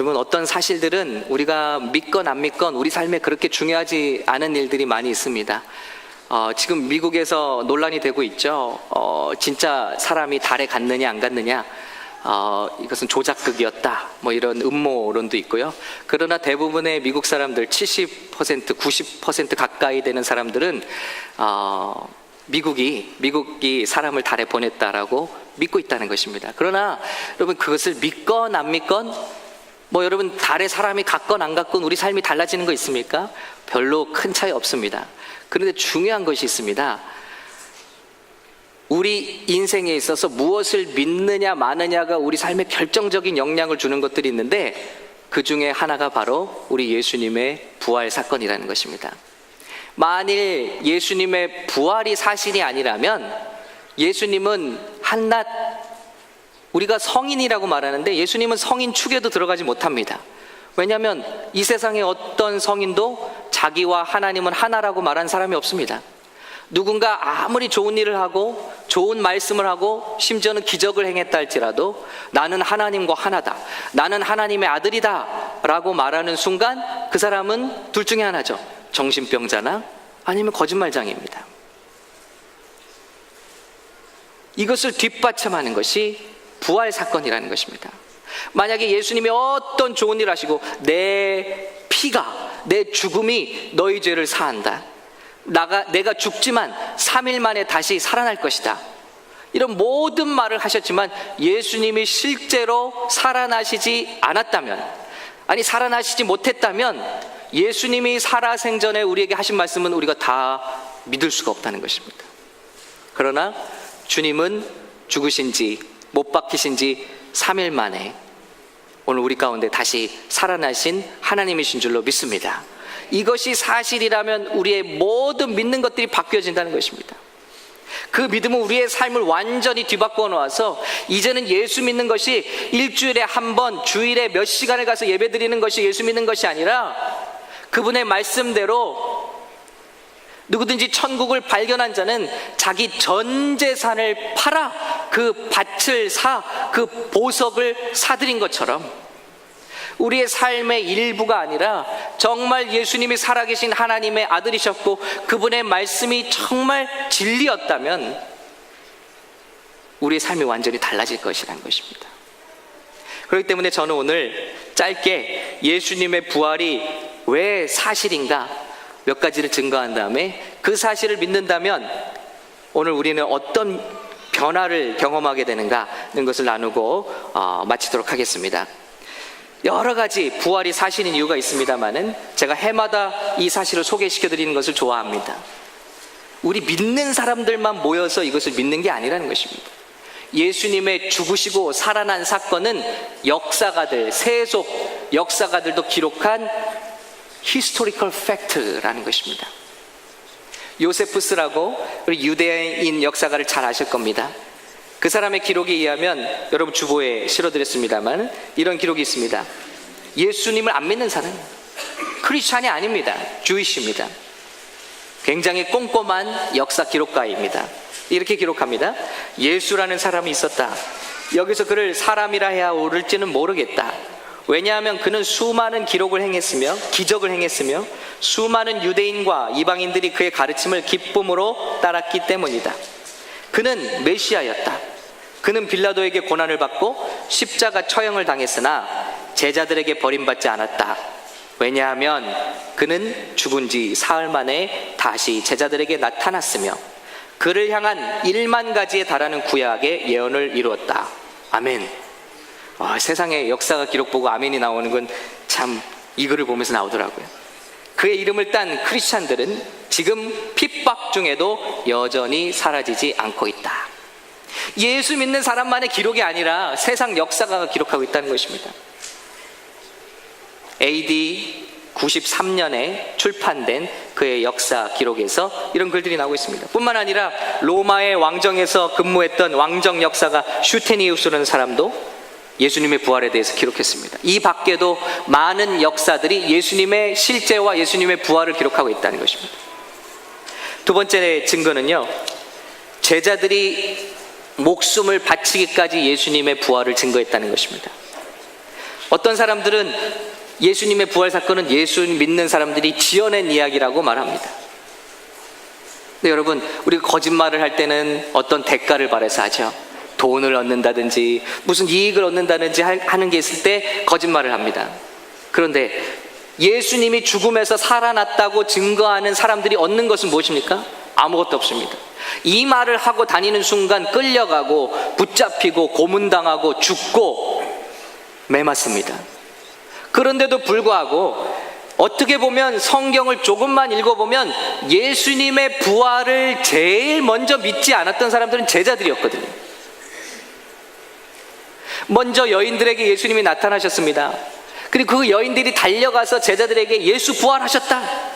여러분, 어떤 사실들은 우리가 믿건 안 믿건 우리 삶에 그렇게 중요하지 않은 일들이 많이 있습니다. 지금 미국에서 논란이 되고 있죠. 진짜 사람이 달에 갔느냐 안 갔느냐, 이것은 조작극이었다, 뭐 이런 음모론도 있고요. 그러나 대부분의 미국 사람들 70%, 90% 가까이 되는 사람들은 미국이 사람을 달에 보냈다라고 믿고 있다는 것입니다. 그러나 여러분, 그것을 믿건 안 믿건, 뭐 여러분, 달에 사람이 갔건 안 갔건 우리 삶이 달라지는 거 있습니까? 별로 큰 차이 없습니다. 그런데 중요한 것이 있습니다. 우리 인생에 있어서 무엇을 믿느냐 마느냐가 우리 삶에 결정적인 영향을 주는 것들이 있는데, 그 중에 하나가 바로 우리 예수님의 부활 사건이라는 것입니다. 만일 예수님의 부활이 사실이 아니라면 예수님은 한낱, 우리가 성인이라고 말하는데 예수님은 성인 축에도 들어가지 못합니다. 왜냐하면 이 세상에 어떤 성인도 자기와 하나님은 하나라고 말한 사람이 없습니다. 누군가 아무리 좋은 일을 하고 좋은 말씀을 하고 심지어는 기적을 행했다 할지라도 나는 하나님과 하나다, 나는 하나님의 아들이다 라고 말하는 순간 그 사람은 둘 중에 하나죠. 정신병자나 아니면 거짓말장애입니다. 이것을 뒷받침하는 것이 부활 사건이라는 것입니다. 만약에 예수님이 어떤 좋은 일을 하시고 내 피가, 내 죽음이 너희 죄를 사한다, 내가 죽지만 3일 만에 다시 살아날 것이다, 이런 모든 말을 하셨지만 예수님이 실제로 살아나시지 않았다면, 아니 살아나시지 못했다면 예수님이 살아생전에 우리에게 하신 말씀은 우리가 다 믿을 수가 없다는 것입니다. 그러나 주님은 죽으신 지, 못 박히신 지 3일 만에 오늘 우리 가운데 다시 살아나신 하나님이신 줄로 믿습니다. 이것이 사실이라면 우리의 모든 믿는 것들이 바뀌어진다는 것입니다. 그 믿음은 우리의 삶을 완전히 뒤바꿔 놓아서 이제는 예수 믿는 것이 일주일에 한 번, 주일에 몇 시간을 가서 예배 드리는 것이 예수 믿는 것이 아니라 그분의 말씀대로 누구든지 천국을 발견한 자는 자기 전 재산을 팔아 그 밭을 사, 그 보석을 사들인 것처럼 우리의 삶의 일부가 아니라 정말 예수님이 살아계신 하나님의 아들이셨고 그분의 말씀이 정말 진리였다면 우리의 삶이 완전히 달라질 것이라는 것입니다. 그렇기 때문에 저는 오늘 짧게 예수님의 부활이 왜 사실인가 몇 가지를 증거한 다음에 그 사실을 믿는다면 오늘 우리는 어떤 변화를 경험하게 되는가 하는 것을 나누고 마치도록 하겠습니다. 여러 가지 부활이 사실인 이유가 있습니다만은 제가 해마다 이 사실을 소개시켜 드리는 것을 좋아합니다. 우리 믿는 사람들만 모여서 이것을 믿는 게 아니라는 것입니다. 예수님의 죽으시고 살아난 사건은 역사가들, 세속 역사가들도 기록한 히스토리컬 팩트라는 것입니다. 요세푸스라고 우리 유대인 역사가를 잘 아실 겁니다. 그 사람의 기록에 의하면 여러분 주보에 실어드렸습니다만 이런 기록이 있습니다. 예수님을 안 믿는 사람, 크리스찬이 아닙니다. 주이시입니다. 굉장히 꼼꼼한 역사 기록가입니다. 이렇게 기록합니다. 예수라는 사람이 있었다. 여기서 그를 사람이라 해야 옳을지는 모르겠다. 왜냐하면 그는 수많은 기록을 행했으며 기적을 행했으며 수많은 유대인과 이방인들이 그의 가르침을 기쁨으로 따랐기 때문이다. 그는 메시아였다. 그는 빌라도에게 고난을 받고 십자가 처형을 당했으나 제자들에게 버림받지 않았다. 왜냐하면 그는 죽은 지 사흘 만에 다시 제자들에게 나타났으며 그를 향한 1만 가지에 달하는 구약의 예언을 이루었다. 아멘. 세상에 역사가 기록 보고 아멘이 나오는 건 참 이 글을 보면서 나오더라고요. 그의 이름을 딴 크리스찬들은 지금 핍박 중에도 여전히 사라지지 않고 있다. 예수 믿는 사람만의 기록이 아니라 세상 역사가 기록하고 있다는 것입니다. AD 93년에 출판된 그의 역사 기록에서 이런 글들이 나오고 있습니다. 뿐만 아니라 로마의 왕정에서 근무했던 왕정 역사가 슈테니우스라는 사람도 예수님의 부활에 대해서 기록했습니다. 이 밖에도 많은 역사들이 예수님의 실제와 예수님의 부활을 기록하고 있다는 것입니다. 두 번째 증거는요, 제자들이 목숨을 바치기까지 예수님의 부활을 증거했다는 것입니다. 어떤 사람들은 예수님의 부활 사건은 예수 믿는 사람들이 지어낸 이야기라고 말합니다. 근데 여러분, 우리가 거짓말을 할 때는 어떤 대가를 바라서 하죠. 돈을 얻는다든지 무슨 이익을 얻는다든지 하는 게 있을 때 거짓말을 합니다. 그런데 예수님이 죽음에서 살아났다고 증거하는 사람들이 얻는 것은 무엇입니까? 아무것도 없습니다. 이 말을 하고 다니는 순간 끌려가고 붙잡히고 고문당하고 죽고 매맞습니다. 그런데도 불구하고 어떻게 보면 성경을 조금만 읽어보면 예수님의 부활을 제일 먼저 믿지 않았던 사람들은 제자들이었거든요. 먼저 여인들에게 예수님이 나타나셨습니다. 그리고 그 여인들이 달려가서 제자들에게 예수 부활하셨다.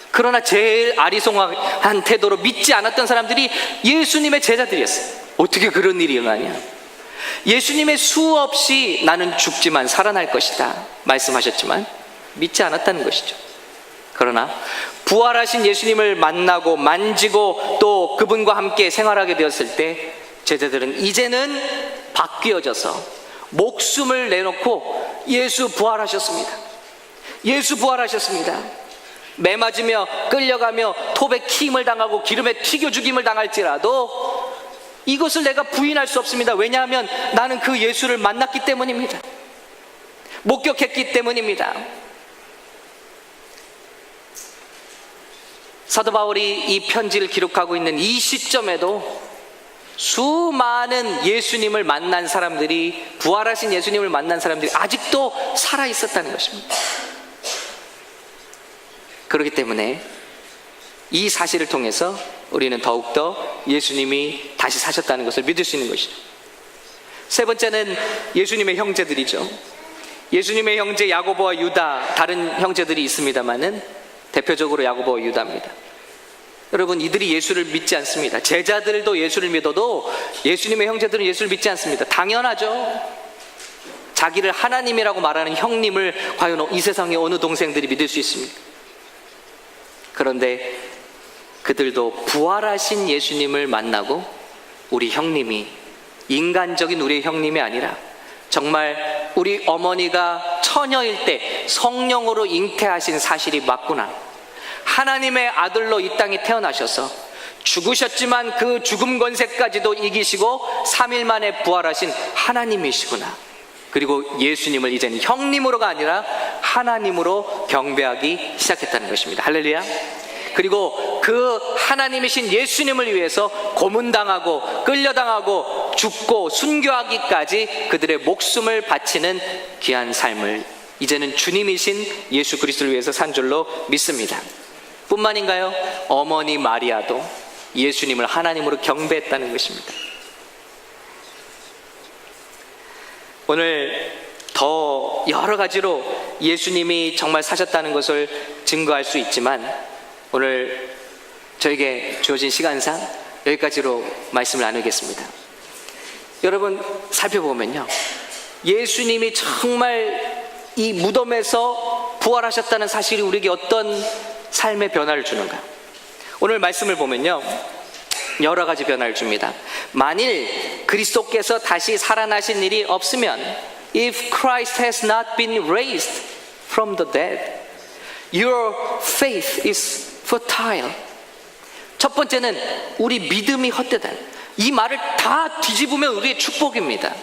그러나 제일 아리송한 태도로 믿지 않았던 사람들이 예수님의 제자들이었어요. 어떻게 그런 일이 일어나냐? 예수님의 수없이 나는 죽지만 살아날 것이다 말씀하셨지만 믿지 않았다는 것이죠. 그러나 부활하신 예수님을 만나고 만지고 또 그분과 함께 생활하게 되었을 때 제자들은 이제는 바뀌어져서 목숨을 내놓고 예수 부활하셨습니다. 예수 부활하셨습니다. 매맞으며 끌려가며 톱에 킴을 당하고 기름에 튀겨 죽임을 당할지라도 이것을 내가 부인할 수 없습니다. 왜냐하면 나는 그 예수를 만났기 때문입니다. 목격했기 때문입니다. 사도 바울이 이 편지를 기록하고 있는 이 시점에도 수많은 예수님을 만난 사람들이, 부활하신 예수님을 만난 사람들이 아직도 살아 있었다는 것입니다. 그렇기 때문에 이 사실을 통해서 우리는 더욱더 예수님이 다시 사셨다는 것을 믿을 수 있는 것이죠. 세 번째는 예수님의 형제들이죠. 예수님의 형제 야고보와 유다, 다른 형제들이 있습니다만은 대표적으로 야고보와 유다입니다. 여러분, 이들이 예수를 믿지 않습니다. 제자들도 예수를 믿어도 예수님의 형제들은 예수를 믿지 않습니다. 당연하죠. 자기를 하나님이라고 말하는 형님을 과연 이 세상의 어느 동생들이 믿을 수 있습니까? 그런데 그들도 부활하신 예수님을 만나고 우리 형님이, 인간적인 우리의 형님이 아니라 정말 우리 어머니가 처녀일 때 성령으로 잉태하신 사실이 맞구나, 하나님의 아들로 이 땅에 태어나셔서 죽으셨지만 그 죽음 권세까지도 이기시고 3일 만에 부활하신 하나님이시구나, 그리고 예수님을 이제는 형님으로가 아니라 하나님으로 경배하기 시작했다는 것입니다. 할렐루야. 그리고 그 하나님이신 예수님을 위해서 고문당하고 끌려당하고 죽고 순교하기까지 그들의 목숨을 바치는 귀한 삶을 이제는 주님이신 예수 그리스도를 위해서 산 줄로 믿습니다. 뿐만인가요? 어머니 마리아도 예수님을 하나님으로 경배했다는 것입니다. 오늘 더 여러 가지로 예수님이 정말 사셨다는 것을 증거할 수 있지만 오늘 저에게 주어진 시간상 여기까지로 말씀을 나누겠습니다. 여러분, 살펴보면요, 예수님이 정말 이 무덤에서 부활하셨다는 사실이 우리에게 어떤 삶의 변화를 주는가? 오늘 말씀을 보면요, 여러 가지 변화를 줍니다. 만일 그리스도께서 다시 살아나신 일이 없으면, if Christ has not been raised from the dead, your faith is fertile. 첫 번째는 우리 믿음이 헛되다. 이 말을 다 뒤집으면 우리의 축복입니다.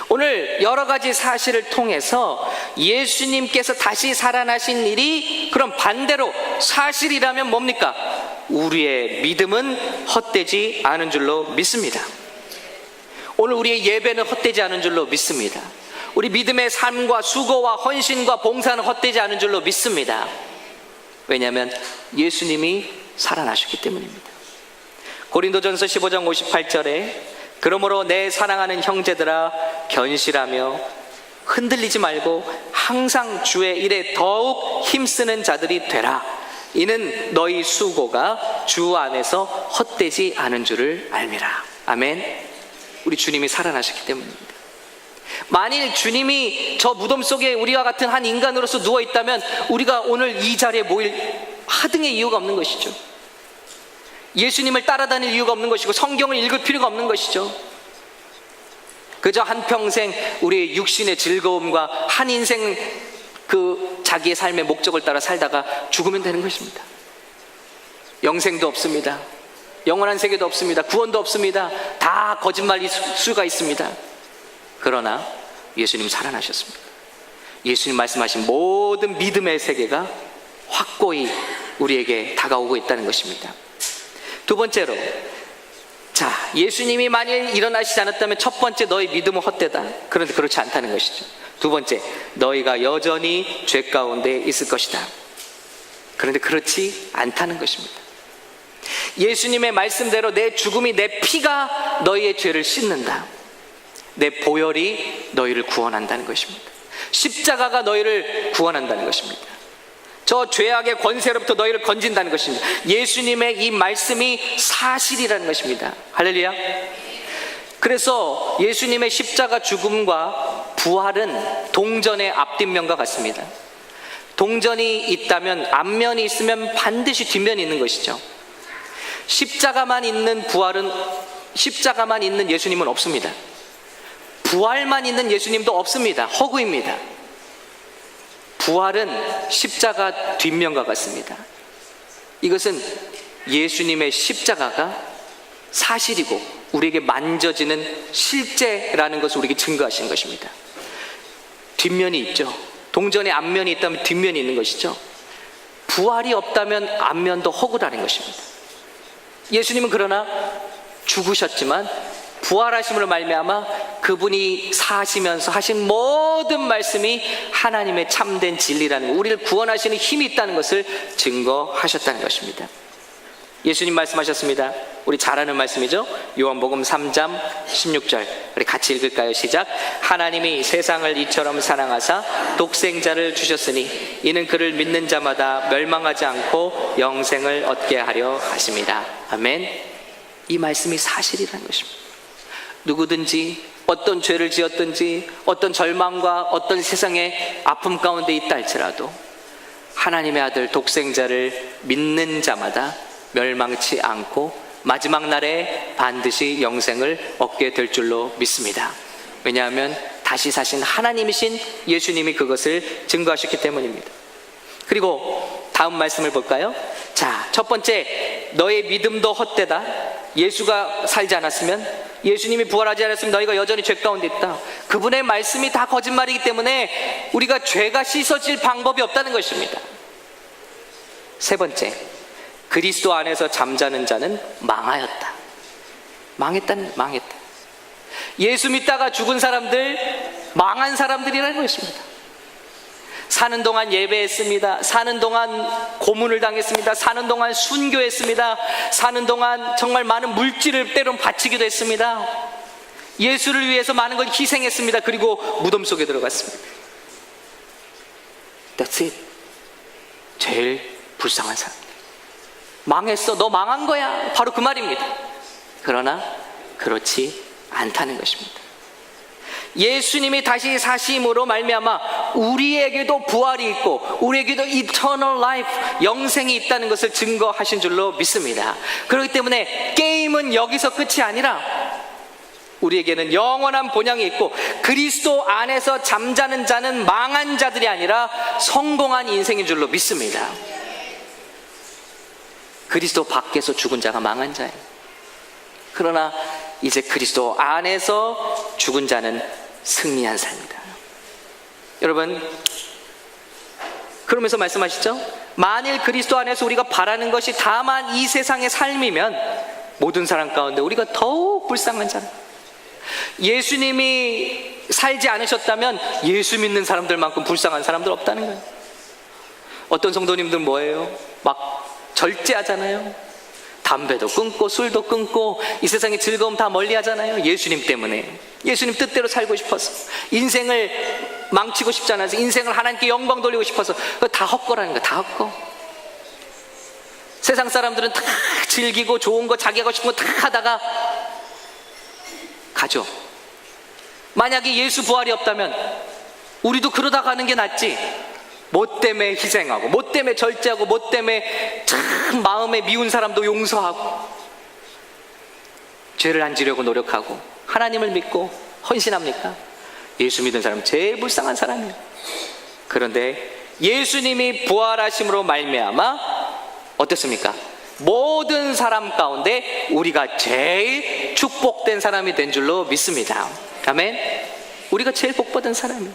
오늘 여러 가지 사실을 통해서 예수님께서 다시 살아나신 일이 그럼 반대로 사실이라면 뭡니까? 우리의 믿음은 헛되지 않은 줄로 믿습니다. 오늘 우리의 예배는 헛되지 않은 줄로 믿습니다. 우리 믿음의 삶과 수고와 헌신과 봉사는 헛되지 않은 줄로 믿습니다. 왜냐하면 예수님이 살아나셨기 때문입니다. 고린도전서 15장 58절에 그러므로 내 사랑하는 형제들아 견실하며 흔들리지 말고 항상 주의 일에 더욱 힘쓰는 자들이 되라. 이는 너희 수고가 주 안에서 헛되지 않은 줄을 알미라. 아멘. 우리 주님이 살아나셨기 때문입니다. 만일 주님이 저 무덤 속에 우리와 같은 한 인간으로서 누워있다면 우리가 오늘 이 자리에 모일 하등의 이유가 없는 것이죠. 예수님을 따라다닐 이유가 없는 것이고 성경을 읽을 필요가 없는 것이죠. 그저 한평생 우리의 육신의 즐거움과 한 인생 자기의 삶의 목적을 따라 살다가 죽으면 되는 것입니다. 영생도 없습니다. 영원한 세계도 없습니다. 구원도 없습니다. 다 거짓말일 수가 있습니다. 그러나 예수님 살아나셨습니다. 예수님 말씀하신 모든 믿음의 세계가 확고히 우리에게 다가오고 있다는 것입니다. 두 번째로, 예수님이 만일 일어나시지 않았다면 첫 번째, 너희 믿음은 헛되다. 그런데 그렇지 않다는 것이죠. 두 번째, 너희가 여전히 죄 가운데 있을 것이다. 그런데 그렇지 않다는 것입니다. 예수님의 말씀대로 내 죽음이, 내 피가 너희의 죄를 씻는다. 내 보혈이 너희를 구원한다는 것입니다. 십자가가 너희를 구원한다는 것입니다. 저 죄악의 권세로부터 너희를 건진다는 것입니다. 예수님의 이 말씀이 사실이라는 것입니다. 할렐루야. 그래서 예수님의 십자가 죽음과 부활은 동전의 앞뒷면과 같습니다. 동전이 있다면, 앞면이 있으면 반드시 뒷면이 있는 것이죠. 십자가만 있는 예수님은 없습니다. 부활만 있는 예수님도 없습니다. 허구입니다. 부활은 십자가 뒷면과 같습니다. 이것은 예수님의 십자가가 사실이고 우리에게 만져지는 실제라는 것을 우리에게 증거하신 것입니다. 뒷면이 있죠. 동전의 앞면이 있다면 뒷면이 있는 것이죠. 부활이 없다면 앞면도 허구라는 것입니다. 예수님은 그러나 죽으셨지만 부활하심으로 말미암아 그분이 사시면서 하신 모든 말씀이 하나님의 참된 진리라는 것, 우리를 구원하시는 힘이 있다는 것을 증거하셨다는 것입니다. 예수님 말씀하셨습니다. 우리 잘 아는 말씀이죠. 요한복음 3장 16절, 우리 같이 읽을까요? 시작. 하나님이 세상을 이처럼 사랑하사 독생자를 주셨으니 이는 그를 믿는 자마다 멸망하지 않고 영생을 얻게 하려 하십니다. 아멘. 이 말씀이 사실이라는 것입니다. 누구든지 어떤 죄를 지었든지 어떤 절망과 어떤 세상의 아픔 가운데 있다 할지라도 하나님의 아들 독생자를 믿는 자마다 멸망치 않고 마지막 날에 반드시 영생을 얻게 될 줄로 믿습니다. 왜냐하면 다시 사신 하나님이신 예수님이 그것을 증거하셨기 때문입니다. 그리고 다음 말씀을 볼까요? 첫 번째, 너의 믿음도 헛되다. 예수가 살지 않았으면, 예수님이 부활하지 않았으면 너희가 여전히 죄 가운데 있다. 그분의 말씀이 다 거짓말이기 때문에 우리가 죄가 씻어질 방법이 없다는 것입니다. 세 번째, 그리스도 안에서 잠자는 자는 망하였다. 망했다. 예수 믿다가 죽은 사람들, 망한 사람들이라는 것입니다. 사는 동안 예배했습니다. 사는 동안 고문을 당했습니다. 사는 동안 순교했습니다. 사는 동안 정말 많은 물질을 때론 바치기도 했습니다. 예수를 위해서 많은 걸 희생했습니다. 그리고 무덤 속에 들어갔습니다. That's it. 제일 불쌍한 사람. 망했어. 너 망한 거야. 바로 그 말입니다. 그러나 그렇지 않다는 것입니다. 예수님이 다시 사심으로 말미암아 우리에게도 부활이 있고 우리에게도 eternal life, 영생이 있다는 것을 증거하신 줄로 믿습니다. 그렇기 때문에 게임은 여기서 끝이 아니라 우리에게는 영원한 본향이 있고 그리스도 안에서 잠자는 자는 망한 자들이 아니라 성공한 인생인 줄로 믿습니다. 그리스도 밖에서 죽은 자가 망한 자예요. 그러나 이제 그리스도 안에서 죽은 자는 승리한 삶이다. 여러분, 그러면서 말씀하시죠. 만일 그리스도 안에서 우리가 바라는 것이 다만 이 세상의 삶이면 모든 사람 가운데 우리가 더욱 불쌍한 자라. 예수님이 살지 않으셨다면 예수 믿는 사람들만큼 불쌍한 사람들 없다는 거예요. 어떤 성도님들 뭐예요? 막 절제하잖아요. 담배도 끊고 술도 끊고 이 세상의 즐거움 다 멀리 하잖아요. 예수님 때문에. 예수님 뜻대로 살고 싶어서, 인생을 망치고 싶지 않아서, 인생을 하나님께 영광 돌리고 싶어서. 그거 다 헛거라는 거야. 다 헛거. 세상 사람들은 다 즐기고 좋은 거, 자기 하고 싶은 거 다 하다가 가죠. 만약에 예수 부활이 없다면 우리도 그러다 가는 게 낫지. 뭐 때문에 희생하고, 뭐 때문에 절제하고, 뭐 때문에 참 마음에 미운 사람도 용서하고, 죄를 안 지려고 노력하고, 하나님을 믿고 헌신합니까? 예수 믿은 사람은 제일 불쌍한 사람이에요. 그런데 예수님이 부활하심으로 말미암아 어떻습니까? 모든 사람 가운데 우리가 제일 축복된 사람이 된 줄로 믿습니다. 아멘. 우리가 제일 복받은 사람이에요.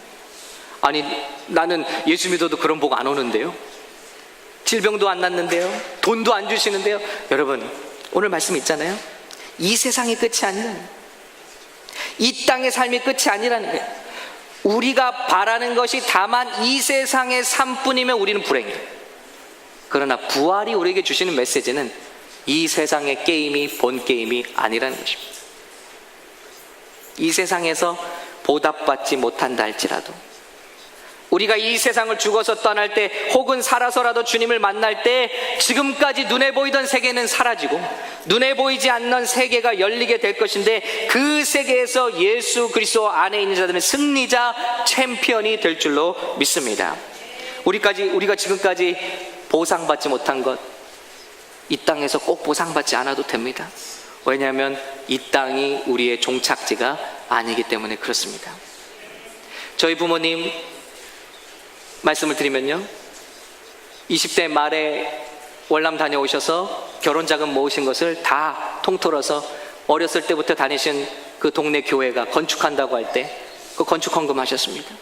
아니, 나는 예수 믿어도 그런 복 안 오는데요, 질병도 안 낫는데요, 돈도 안 주시는데요. 여러분, 오늘 말씀 있잖아요. 이 세상이 끝이 아니라는 거예요. 이 땅의 삶이 끝이 아니라는 거예요. 우리가 바라는 것이 다만 이 세상의 삶뿐이면 우리는 불행해요. 그러나 부활이 우리에게 주시는 메시지는 이 세상의 게임이 본 게임이 아니라는 것입니다. 이 세상에서 보답받지 못한다 할지라도, 우리가 이 세상을 죽어서 떠날 때 혹은 살아서라도 주님을 만날 때 지금까지 눈에 보이던 세계는 사라지고 눈에 보이지 않는 세계가 열리게 될 것인데, 그 세계에서 예수 그리스도 안에 있는 자들은 승리자, 챔피언이 될 줄로 믿습니다. 우리가 지금까지 보상받지 못한 것, 이 땅에서 꼭 보상받지 않아도 됩니다. 왜냐하면 이 땅이 우리의 종착지가 아니기 때문에 그렇습니다. 저희 부모님 말씀을 드리면요, 20대 말에 월남 다녀오셔서 결혼자금 모으신 것을 다 통틀어서 어렸을 때부터 다니신 그 동네 교회가 건축한다고 할 때 그 건축 헌금 하셨습니다.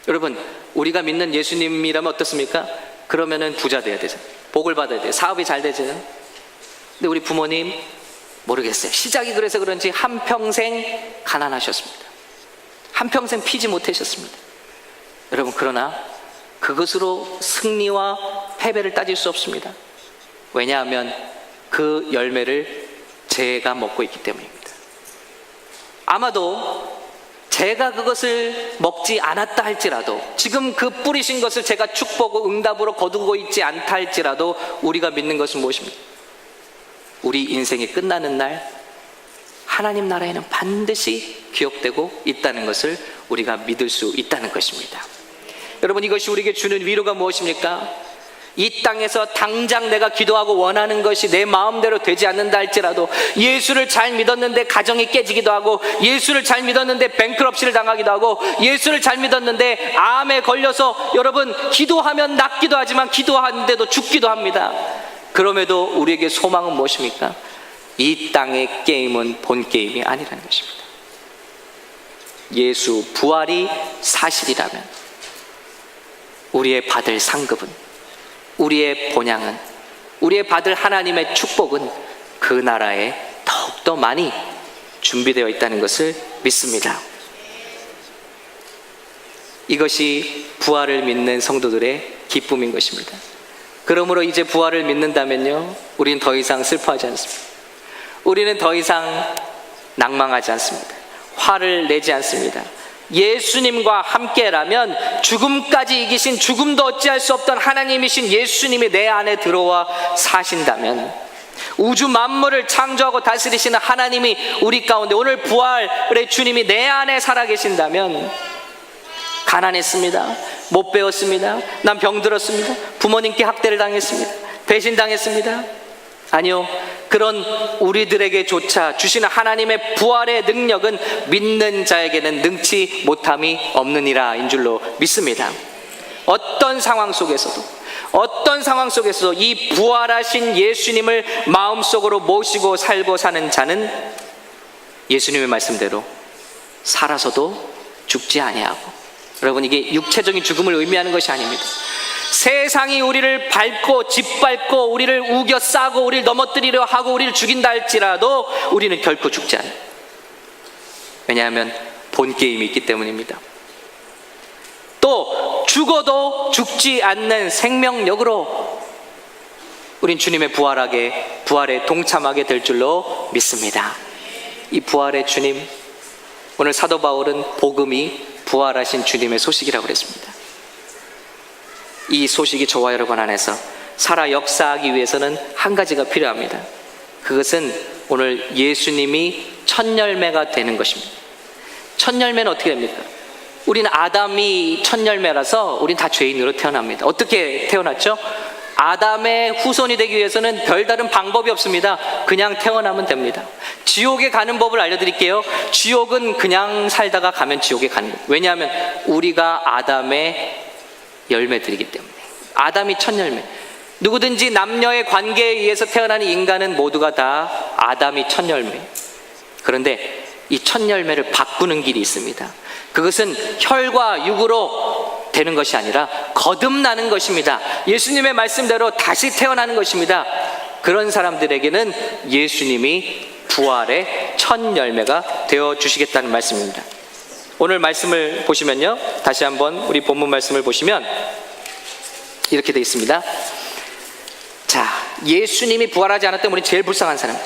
여러분, 우리가 믿는 예수님이라면 어떻습니까? 그러면은 부자 돼야 되죠. 복을 받아야 돼요. 사업이 잘 되죠. 근데 우리 부모님 모르겠어요. 시작이 그래서 그런지 한평생 가난하셨습니다. 한평생 피지 못하셨습니다. 여러분, 그러나 그것으로 승리와 패배를 따질 수 없습니다. 왜냐하면 그 열매를 제가 먹고 있기 때문입니다. 아마도 제가 그것을 먹지 않았다 할지라도, 지금 그 뿌리신 것을 제가 축복과 응답으로 거두고 있지 않다 할지라도, 우리가 믿는 것은 무엇입니까? 우리 인생이 끝나는 날 하나님 나라에는 반드시 기억되고 있다는 것을 우리가 믿을 수 있다는 것입니다. 여러분, 이것이 우리에게 주는 위로가 무엇입니까? 이 땅에서 당장 내가 기도하고 원하는 것이 내 마음대로 되지 않는다 할지라도, 예수를 잘 믿었는데 가정이 깨지기도 하고, 예수를 잘 믿었는데 뱅크럽시를 당하기도 하고, 예수를 잘 믿었는데 암에 걸려서 여러분 기도하면 낫기도 하지만 기도하는데도 죽기도 합니다. 그럼에도 우리에게 소망은 무엇입니까? 이 땅의 게임은 본 게임이 아니라는 것입니다. 예수 부활이 사실이라면 우리의 받을 상급은, 우리의 본향은, 우리의 받을 하나님의 축복은 그 나라에 더욱더 많이 준비되어 있다는 것을 믿습니다. 이것이 부활을 믿는 성도들의 기쁨인 것입니다. 그러므로 이제 부활을 믿는다면요, 우리는 더 이상 슬퍼하지 않습니다. 우리는 더 이상 낭망하지 않습니다. 화를 내지 않습니다. 예수님과 함께라면 죽음까지 이기신, 죽음도 어찌할 수 없던 하나님이신 예수님이 내 안에 들어와 사신다면, 우주 만물을 창조하고 다스리시는 하나님이 우리 가운데, 오늘 부활의 주님이 내 안에 살아계신다면, 가난했습니다, 못 배웠습니다, 난 병들었습니다, 부모님께 학대를 당했습니다, 배신당했습니다, 아니요, 그런 우리들에게조차 주시는 하나님의 부활의 능력은 믿는 자에게는 능치 못함이 없느니라 인 줄로 믿습니다. 어떤 상황 속에서도 이 부활하신 예수님을 마음속으로 모시고 살고 사는 자는 예수님의 말씀대로 살아서도 죽지 아니하고, 여러분, 이게 육체적인 죽음을 의미하는 것이 아닙니다. 세상이 우리를 밟고 짓밟고 우리를 우겨 싸고 우리를 넘어뜨리려 하고 우리를 죽인다 할지라도 우리는 결코 죽지 않아요. 왜냐하면 본 게임이 있기 때문입니다. 또 죽어도 죽지 않는 생명력으로 우린 주님의 부활에 동참하게 될 줄로 믿습니다. 이 부활의 주님, 오늘 사도 바울은 복음이 부활하신 주님의 소식이라고 그랬습니다. 이 소식이 저와 여러분 안에서 살아 역사하기 위해서는 한 가지가 필요합니다. 그것은 오늘 예수님이 첫 열매가 되는 것입니다. 첫 열매는 어떻게 됩니까? 우리는 아담이 첫 열매라서 우린 다 죄인으로 태어납니다. 어떻게 태어났죠? 아담의 후손이 되기 위해서는 별다른 방법이 없습니다. 그냥 태어나면 됩니다. 지옥에 가는 법을 알려드릴게요. 지옥은 그냥 살다가 가면 지옥에 가는 거예요. 왜냐하면 우리가 아담의 열매들이기 때문에. 아담이 첫 열매. 누구든지 남녀의 관계에 의해서 태어나는 인간은 모두가 다 아담이 첫 열매. 그런데 이 첫 열매를 바꾸는 길이 있습니다. 그것은 혈과 육으로 되는 것이 아니라 거듭나는 것입니다. 예수님의 말씀대로 다시 태어나는 것입니다. 그런 사람들에게는 예수님이 부활의 첫 열매가 되어 주시겠다는 말씀입니다. 오늘 말씀을 보시면요, 다시 한번 우리 본문 말씀을 보시면 이렇게 되어 있습니다. 자, 예수님이 부활하지 않았다면 우리 제일 불쌍한 사람.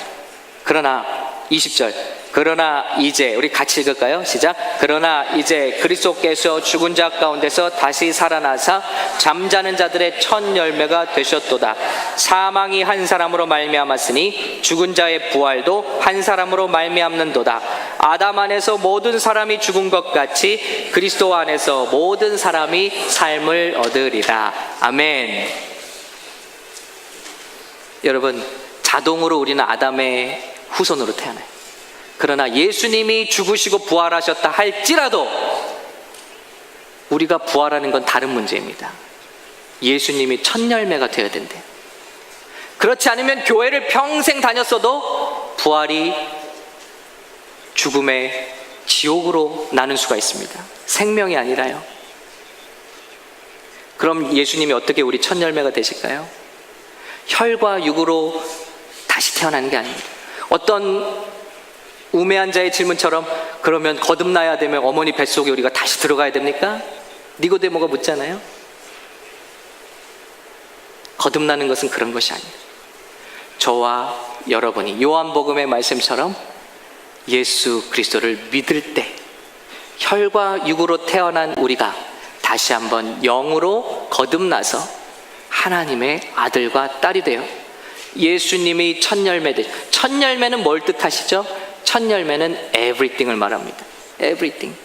그러나 20절, 그러나 이제, 우리 같이 읽을까요? 시작. 그러나 이제 그리스도께서 죽은 자 가운데서 다시 살아나사 잠자는 자들의 첫 열매가 되셨도다. 사망이 한 사람으로 말미암았으니 죽은 자의 부활도 한 사람으로 말미암는도다. 아담 안에서 모든 사람이 죽은 것 같이 그리스도 안에서 모든 사람이 삶을 얻으리라. 아멘. 여러분, 자동으로 우리는 아담의 후손으로 태어나요. 그러나 예수님이 죽으시고 부활하셨다 할지라도 우리가 부활하는 건 다른 문제입니다. 예수님이 첫 열매가 되어야 된대요. 그렇지 않으면 교회를 평생 다녔어도 부활이 죽음의 지옥으로 나는 수가 있습니다. 생명이 아니라요. 그럼 예수님이 어떻게 우리 첫 열매가 되실까요? 혈과 육으로 다시 태어나는 게 아닙니다. 어떤 우매한 자의 질문처럼, 그러면 거듭나야 되면 어머니 뱃속에 우리가 다시 들어가야 됩니까? 니고데모가 묻잖아요. 거듭나는 것은 그런 것이 아니에요. 저와 여러분이 요한복음의 말씀처럼 예수 그리스도를 믿을 때 혈과 육으로 태어난 우리가 다시 한번 영으로 거듭나서 하나님의 아들과 딸이 되어 예수님이 첫 열매들. 첫 열매는 뭘 뜻하시죠? 첫 열매는 everything을 말합니다. everything.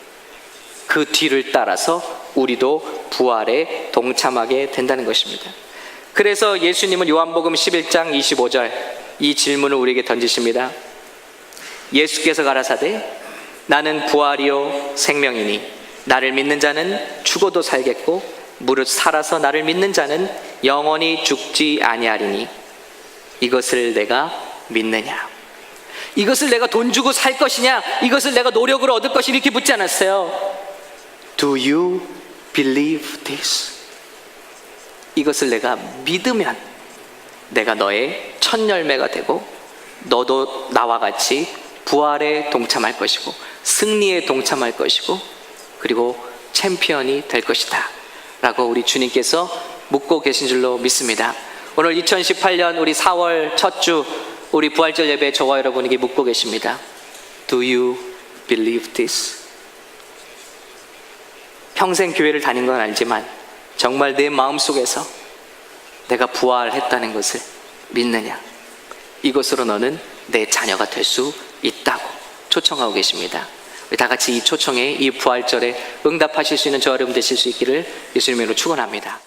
그 뒤를 따라서 우리도 부활에 동참하게 된다는 것입니다. 그래서 예수님은 요한복음 11장 25절 이 질문을 우리에게 던지십니다. 예수께서 가라사대 나는 부활이요 생명이니 나를 믿는 자는 죽어도 살겠고 무릇 살아서 나를 믿는 자는 영원히 죽지 아니하리니 이것을 내가 믿느냐? 이것을 내가 돈 주고 살 것이냐? 이것을 내가 노력으로 얻을 것이냐? 이렇게 묻지 않았어요. Do you believe this? 이것을 내가 믿으면 내가 너의 첫 열매가 되고 너도 나와 같이 부활에 동참할 것이고 승리에 동참할 것이고 그리고 챔피언이 될 것이다 라고 우리 주님께서 묻고 계신 줄로 믿습니다. 오늘 2018년 우리 4월 첫 주 우리 부활절 예배에 저와 여러분에게 묻고 계십니다. Do you believe this? 평생 교회를 다닌 건 알지만 정말 내 마음속에서 내가 부활했다는 것을 믿느냐? 이것으로 너는 내 자녀가 될 수 있다고 초청하고 계십니다. 우리 다 같이 이 초청에, 이 부활절에 응답하실 수 있는 저와 여러분 되실 수 있기를 예수님의 이름으로 축원합니다.